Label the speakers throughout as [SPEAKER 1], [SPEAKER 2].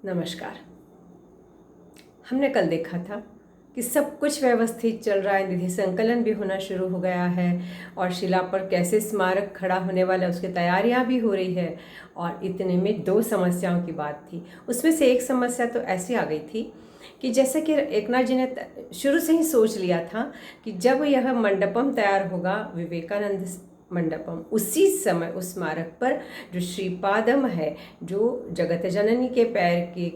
[SPEAKER 1] नमस्कार। हमने कल देखा था कि सब कुछ व्यवस्थित चल रहा है, निधि संकलन भी होना शुरू हो गया है और शिला पर कैसे स्मारक खड़ा होने वाला है उसकी तैयारियां भी हो रही है। और इतने में दो समस्याओं की बात थी। उसमें से एक समस्या तो ऐसी आ गई थी कि जैसे कि एकनाथ जी ने शुरू से ही सोच लिया था कि जब यह मंडपम तैयार होगा, विवेकानंद मंडपम, उसी समय उस स्मारक पर जो श्रीपादम है, जो जगत जननी के पैर की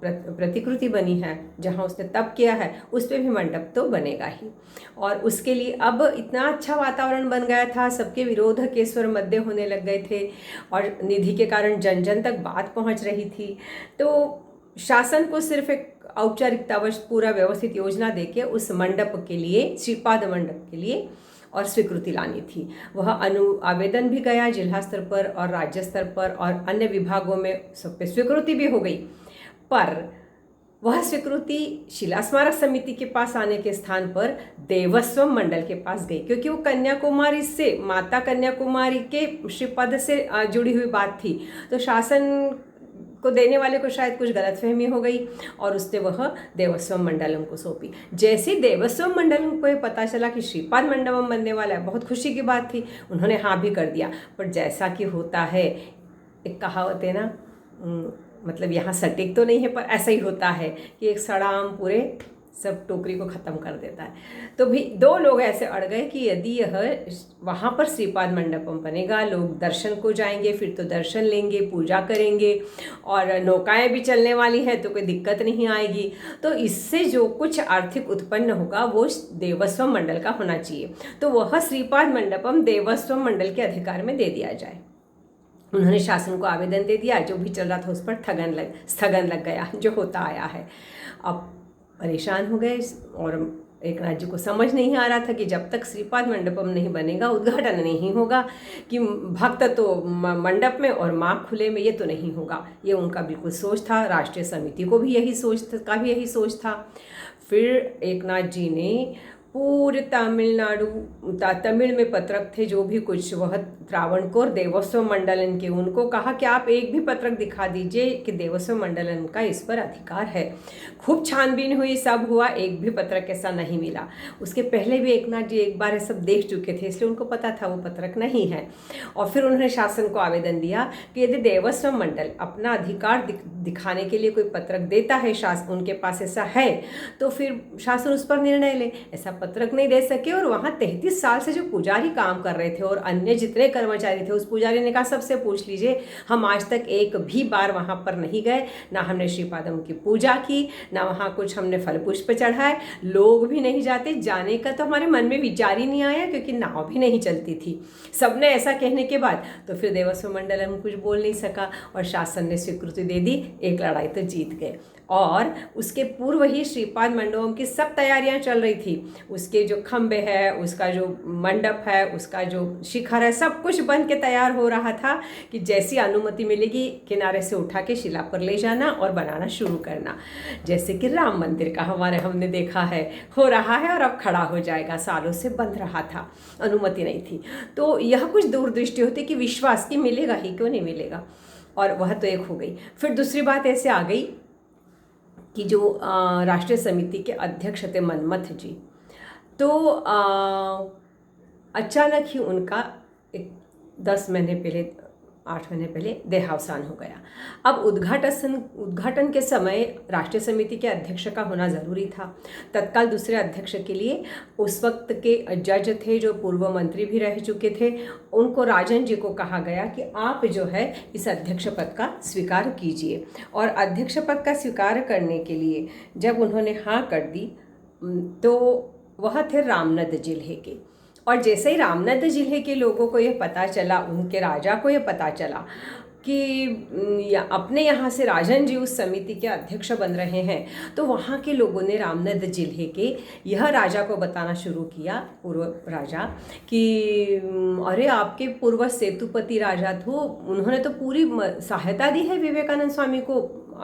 [SPEAKER 1] प्रतिकृति बनी है, जहाँ उसने तप किया है, उस पर भी मंडप तो बनेगा ही। और उसके लिए अब इतना अच्छा वातावरण बन गया था, सबके विरोध के स्वर मध्य होने लग गए थे और निधि के कारण जन जन तक बात पहुँच रही थी। तो शासन को सिर्फ एक औपचारिकतावश पूरा व्यवस्थित योजना देके उस मंडप के लिए, श्रीपाद मंडप के लिए और स्वीकृति लानी थी। वह आवेदन भी गया जिला स्तर पर और राज्य स्तर पर और अन्य विभागों में, सब पे स्वीकृति भी हो गई। पर वह स्वीकृति शिला स्मारक समिति के पास आने के स्थान पर देवस्वम मंडल के पास गई, क्योंकि वो कन्याकुमारी से, माता कन्याकुमारी के श्रीपद से जुड़ी हुई बात थी। तो शासन को देने वाले को शायद कुछ गलतफहमी हो गई और उसने वह देवस्वम मंडलम को सौंपी। जैसे देवस्वम मंडलम को पता चला कि श्रीपाद मंडपम बनने वाला है, बहुत खुशी की बात थी, उन्होंने हाँ भी कर दिया। पर जैसा कि होता है, एक कहावत है ना, मतलब यहाँ सटीक तो नहीं है पर ऐसा ही होता है कि एक सड़ा आम पूरे सब टोकरी को ख़त्म कर देता है। तो भी दो लोग ऐसे अड़ गए कि यदि यह वहाँ पर श्रीपाद मंडपम बनेगा, लोग दर्शन को जाएंगे, फिर तो दर्शन लेंगे, पूजा करेंगे और नौकाएं भी चलने वाली हैं, तो कोई दिक्कत नहीं आएगी। तो इससे जो कुछ आर्थिक उत्पन्न होगा वो देवस्वम मंडल का होना चाहिए। तो वह श्रीपाद मंडपम देवस्वम मंडल के अधिकार में दे दिया जाए। उन्होंने शासन को आवेदन दे दिया, जो भी चल रहा था उस पर स्थगन लग गया, जो होता आया है। अब परेशान हो गए और एकनाथ जी को समझ नहीं आ रहा था कि जब तक श्रीपाद मंडपम नहीं बनेगा, उद्घाटन नहीं होगा, कि भक्त तो मंडप में और माँ खुले में, ये तो नहीं होगा। ये उनका बिल्कुल सोच था। राष्ट्रीय समिति को भी यही सोच था। फिर एकनाथ जी ने पूरे तमिल में पत्रक थे जो भी कुछ, वह त्रावणकोर देवस्वम मंडलन के, उनको कहा कि आप एक भी पत्रक दिखा दीजिए कि देवस्वम मंडलन का इस पर अधिकार है। खूब छानबीन हुई, सब हुआ, एक भी पत्रक ऐसा नहीं मिला। उसके पहले भी एकनाथ जी एक बार ये सब देख चुके थे, इसलिए उनको पता था वो पत्रक नहीं है। और फिर उन्होंने शासन को आवेदन दिया कि यदि देवस्वम मंडल अपना अधिकार दिखाने के लिए कोई पत्रक देता है, शासन उनके पास ऐसा है, तो फिर शासन उस पर निर्णय ले। ऐसा पत्रक नहीं दे सके और वहाँ 33 साल से जो पुजारी काम कर रहे थे और अन्य जितने कर्मचारी थे, उस पुजारी ने कहा सबसे पूछ लीजिए, हम आज तक एक भी बार वहाँ पर नहीं गए, ना हमने श्रीपादम की पूजा की, ना वहाँ कुछ हमने फल पुष्प चढ़ाए, लोग भी नहीं जाते, जाने का तो हमारे मन में विचार ही नहीं आया, क्योंकि नाव भी नहीं चलती थी। सबने ऐसा कहने के बाद तो फिर देवस्वम मंडलम कुछ बोल नहीं सका और शासन ने स्वीकृति दे दी। एक लड़ाई तो जीत गए। और उसके पूर्व ही श्रीपाद मंडपम की सब तैयारियां चल रही थी। उसके जो खंबे है, उसका जो मंडप है, उसका जो शिखर है, सब कुछ बन के तैयार हो रहा था कि जैसी अनुमति मिलेगी किनारे से उठा के शिला पर ले जाना और बनाना शुरू करना। जैसे कि राम मंदिर का हमने देखा है, हो रहा है और अब खड़ा हो जाएगा, सालों से बंद रहा था, अनुमति नहीं थी। तो यह कुछ दूरदृष्टि होती कि विश्वास की मिलेगा ही, क्यों नहीं मिलेगा। और वह तो एक हो गई। फिर दूसरी बात ऐसे आ गई कि जो राष्ट्रीय समिति के अध्यक्ष थे मनमथ जी, तो अचानक ही उनका 10 महीने पहले, 8 महीने पहले देहावसान हो गया। अब उद्घाटन के समय राष्ट्रीय समिति के अध्यक्ष का होना ज़रूरी था। तत्काल दूसरे अध्यक्ष के लिए उस वक्त के जज थे, जो पूर्व मंत्री भी रह चुके थे, उनको, राजन जी को कहा गया कि आप जो है इस अध्यक्ष पद का स्वीकार कीजिए। और अध्यक्ष पद का स्वीकार करने के लिए जब उन्होंने हाँ कर दी, तो वह थे रामनद जिले के। और जैसे ही रामनद जिले के लोगों को यह पता चला, उनके राजा को यह पता चला कि अपने यहाँ से राजन जी उस समिति के अध्यक्ष बन रहे हैं, तो वहाँ के लोगों ने रामनद जिले के यह राजा को बताना शुरू किया, पूर्व राजा, कि अरे आपके पूर्व सेतुपति राजा थे, उन्होंने तो पूरी सहायता दी है विवेकानंद स्वामी को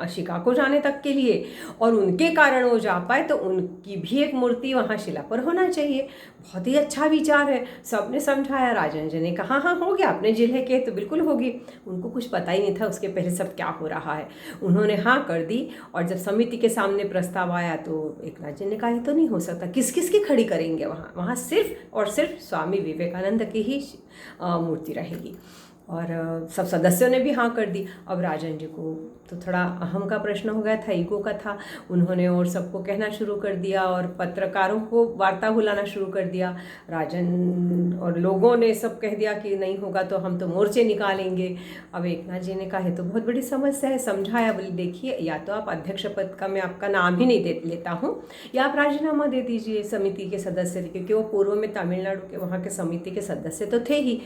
[SPEAKER 1] शिकागो जाने तक के लिए, और उनके कारण वो जा पाए तो उनकी भी एक मूर्ति वहाँ शिला पर होना चाहिए। बहुत ही अच्छा विचार है। सबने समझाया, राजन जी ने कहा हाँ हो गया, अपने जिले के तो बिल्कुल होगी। उनको कुछ पता ही नहीं था उसके पहले सब क्या हो रहा है। उन्होंने हाँ कर दी, और जब समिति के सामने प्रस्ताव आया तो एकनाथ जी ने कहा ये तो नहीं हो सकता, किस किस की खड़ी करेंगे वहाँ, वहाँ सिर्फ और सिर्फ स्वामी विवेकानंद की ही मूर्ति रहेगी। और सब सदस्यों ने भी हाँ कर दी। अब राजन जी को तो थोड़ा अहम का प्रश्न हो गया था, ईगो का था। उन्होंने और सबको कहना शुरू कर दिया और पत्रकारों को वार्ता बुलाना शुरू कर दिया। राजन और लोगों ने सब कह दिया कि नहीं होगा तो हम तो मोर्चे निकालेंगे। अब एकनाथ जी ने कहा है तो बहुत बड़ी समस्या है। समझाया, बोले देखिए या तो आप अध्यक्ष पद का मैं आपका नाम ही नहीं दे लेता हूँ, या आप राजीनामा दे दीजिए समिति के सदस्य, क्योंकि वो पूर्व में तमिलनाडु के वहाँ के समिति के सदस्य तो थे ही।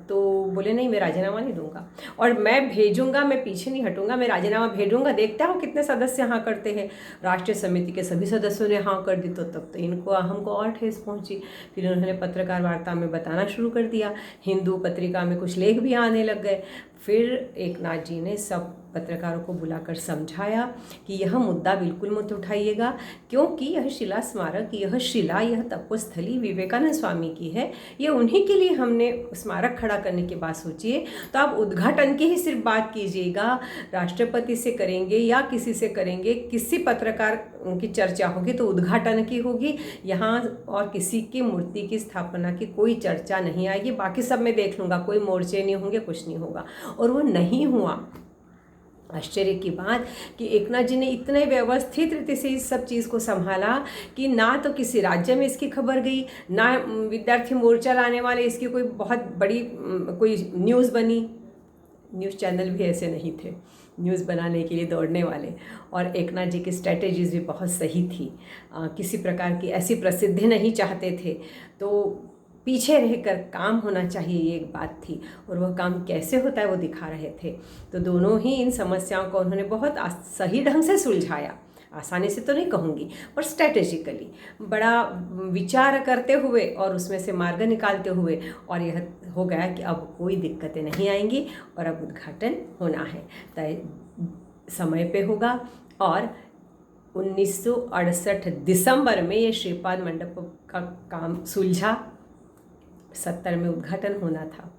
[SPEAKER 1] तो बोले नहीं मैं राजीनामा नहीं दूंगा, और मैं भेजूंगा, मैं पीछे नहीं हटूंगा, मैं राजीनामा भेजूंगा, देखता हूँ कितने सदस्य हाँ करते हैं। राष्ट्रीय समिति के सभी सदस्यों ने हाँ कर दी, तो तब तो इनको हमको और ठेस पहुंची। फिर उन्होंने पत्रकार वार्ता में बताना शुरू कर दिया, हिंदू पत्रिका में कुछ लेख भी आने लग गए। फिर एकनाथ जी ने सब पत्रकारों को बुलाकर समझाया कि यह मुद्दा बिल्कुल मत उठाइएगा, क्योंकि यह शिला स्मारक, यह शिला, यह तपोस्थली विवेकानंद स्वामी की है। ये उन्हीं के लिए हमने स्मारक खड़ा करने की बात सोची है। तो आप उद्घाटन की ही सिर्फ बात कीजिएगा, राष्ट्रपति से करेंगे या किसी से करेंगे, किसी पत्रकार की चर्चा होगी तो उद्घाटन की होगी, यहाँ और किसी की मूर्ति की स्थापना की कोई चर्चा नहीं आएगी। बाकी सब मैं देख लूँगा, कोई मोर्चे नहीं होंगे, कुछ नहीं होगा। और वो नहीं हुआ। आश्चर्य की बात कि एकनाथ जी ने इतने व्यवस्थित रीति से इस सब चीज़ को संभाला कि ना तो किसी राज्य में इसकी खबर गई, ना विद्यार्थी मोर्चा लाने वाले इसकी कोई बहुत बड़ी कोई न्यूज़ बनी। न्यूज़ चैनल भी ऐसे नहीं थे न्यूज़ बनाने के लिए दौड़ने वाले। और एकनाथ जी की स्ट्रैटेजीज भी बहुत सही थी। किसी प्रकार की ऐसी प्रसिद्धि नहीं चाहते थे, तो पीछे रहकर काम होना चाहिए, ये एक बात थी। और वह काम कैसे होता है वो दिखा रहे थे। तो दोनों ही इन समस्याओं को उन्होंने बहुत सही ढंग से सुलझाया। आसानी से तो नहीं कहूँगी, पर स्ट्रैटेजिकली बड़ा विचार करते हुए और उसमें से मार्ग निकालते हुए, और यह हो गया कि अब कोई दिक्कतें नहीं आएंगी और अब उद्घाटन होना है, तय समय पे होगा। और 1968 दिसंबर में ये श्रीपाद मंडप का काम सुलझा। 70 में उद्घाटन होना था।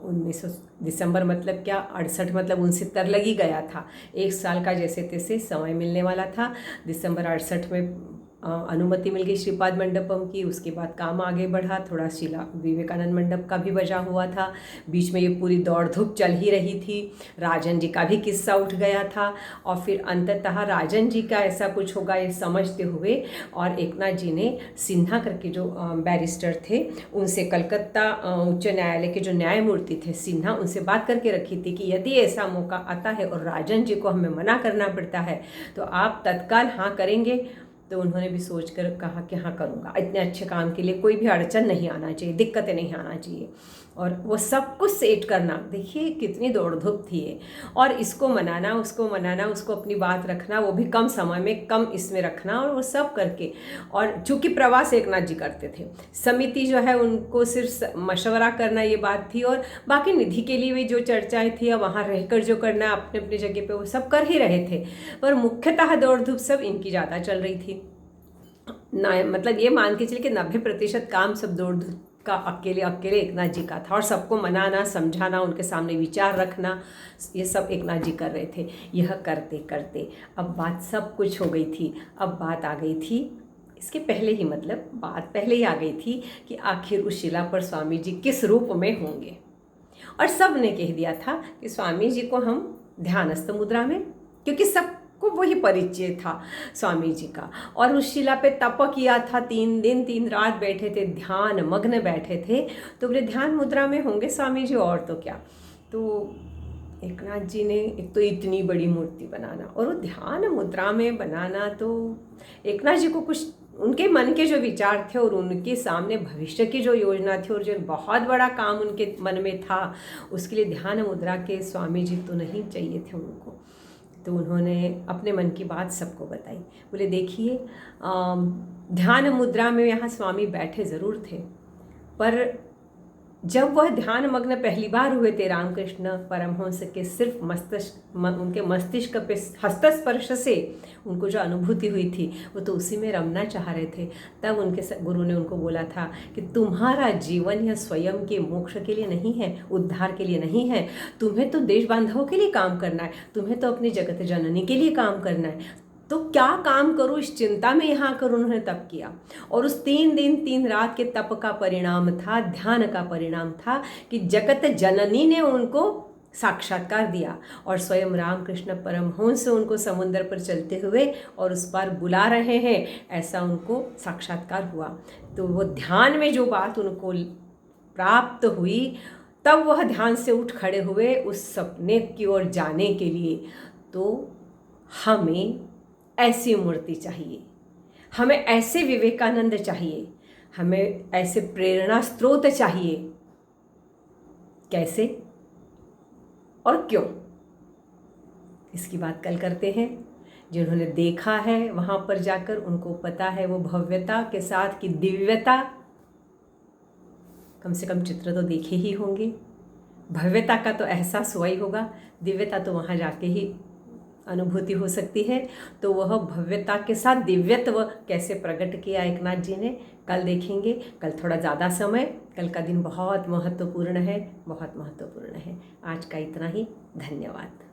[SPEAKER 1] 1900 दिसंबर मतलब क्या, 68 मतलब 69 लग ही गया था। एक साल का जैसे तैसे समय मिलने वाला था। दिसंबर 68 में अनुमति मिल गई श्रीपाद मंडपम की। उसके बाद काम आगे बढ़ा, थोड़ा शिला विवेकानंद मंडप का भी बचा हुआ था। बीच में ये पूरी दौड़ धूप चल ही रही थी। राजन जी का भी किस्सा उठ गया था, और फिर अंततः राजन जी का ऐसा कुछ होगा ये समझते हुए, और एकनाथ जी ने सिन्हा करके जो बैरिस्टर थे उनसे, कलकत्ता उच्च न्यायालय के जो न्यायमूर्ति थे सिन्हा, उनसे बात करके रखी थी कि यदि ऐसा मौका आता है और राजन जी को हमें मना करना पड़ता है तो आप तत्काल हाँ करेंगे। तो उन्होंने भी सोच कर कहा कि हाँ करूँगा। इतने अच्छे काम के लिए कोई भी अड़चन नहीं आना चाहिए, दिक्कतें नहीं आना चाहिए। और वो सब कुछ सेट करना, देखिए कितनी दौड़ धूप थी ये। और इसको मनाना, उसको मनाना, उसको अपनी बात रखना, वो भी कम समय में, कम इसमें रखना, और वो सब करके। और चूँकि प्रवास एकनाथ जी करते थे, समिति जो है उनको सिर्फ मशवरा करना ये बात थी, और बाकी निधि के लिए भी जो चर्चाएँ थी या वहाँ रहकर जो करना अपने अपने जगह पे वो सब कर ही रहे थे। पर मुख्यतः दौड़ धूप सब इनकी ज़्यादा चल रही थी ना, मतलब ये मान के चलिए कि 90% काम सब दौड़ धूप का अकेले एकनाथ जी का था। और सबको मनाना, समझाना, उनके सामने विचार रखना, ये सब एकनाथ जी कर रहे थे। यह करते करते अब बात सब कुछ हो गई थी। अब बात आ गई थी, इसके पहले ही मतलब बात पहले ही आ गई थी कि आखिर उस शिला पर स्वामी जी किस रूप में होंगे। और सब ने कह दिया था कि स्वामी जी को हम ध्यानस्थ मुद्रा में, क्योंकि सब को वही परिचय था स्वामी जी का। और उस शिला पे तप किया था, 3 दिन 3 रात बैठे थे, ध्यान मग्न बैठे थे। तो बोले ध्यान मुद्रा में होंगे स्वामी जी, और तो क्या। तो एकनाथ जी ने एक तो इतनी बड़ी मूर्ति बनाना और वो ध्यान मुद्रा में बनाना, तो एकनाथ जी को कुछ उनके मन के जो विचार थे और उनके सामने भविष्य की जो योजना थी और जो बहुत बड़ा काम उनके मन में था, उसके लिए ध्यान मुद्रा के स्वामी जी तो नहीं चाहिए थे उनको। तो उन्होंने अपने मन की बात सबको बताई। बोले देखिए, ध्यान मुद्रा में यहाँ स्वामी बैठे ज़रूर थे, पर जब वह ध्यान मग्न पहली बार हुए थे रामकृष्ण परमहंस के सिर्फ उनके मस्तिष्क पे हस्तस्पर्श से उनको जो अनुभूति हुई थी वो तो उसी में रमना चाह रहे थे। तब उनके गुरु ने उनको बोला था कि तुम्हारा जीवन यह स्वयं के मोक्ष के लिए नहीं है, उद्धार के लिए नहीं है। तुम्हें तो देश बांधवों के लिए काम करना है, तुम्हें तो अपनी जगत जननी के लिए काम करना है। तो क्या काम करूं इस चिंता में यहाँ कर उन्होंने तप किया। और उस 3 दिन 3 रात के तप का परिणाम था, ध्यान का परिणाम था कि जगत जननी ने उनको साक्षात्कार दिया और स्वयं रामकृष्ण परमहंस उनको समुद्र पर चलते हुए और उस पार बुला रहे हैं, ऐसा उनको साक्षात्कार हुआ। तो वो ध्यान में जो बात उनको प्राप्त हुई, तब वह ध्यान से उठ खड़े हुए उस सपने की ओर जाने के लिए। तो हमें ऐसी मूर्ति चाहिए, हमें ऐसे विवेकानंद चाहिए, हमें ऐसे प्रेरणा स्रोत चाहिए। कैसे और क्यों, इसकी बात कल करते हैं। जिन्होंने देखा है वहाँ पर जाकर उनको पता है वो भव्यता के साथ की दिव्यता, कम से कम चित्र तो देखे ही होंगे, भव्यता का तो एहसास हुआ ही होगा, दिव्यता तो वहाँ जाके ही अनुभूति हो सकती है। तो वह भव्यता के साथ दिव्यत्व कैसे प्रकट किया एकनाथ जी ने, कल देखेंगे। कल थोड़ा ज़्यादा समय, कल का दिन बहुत महत्वपूर्ण है, बहुत महत्वपूर्ण है। आज का इतना ही, धन्यवाद।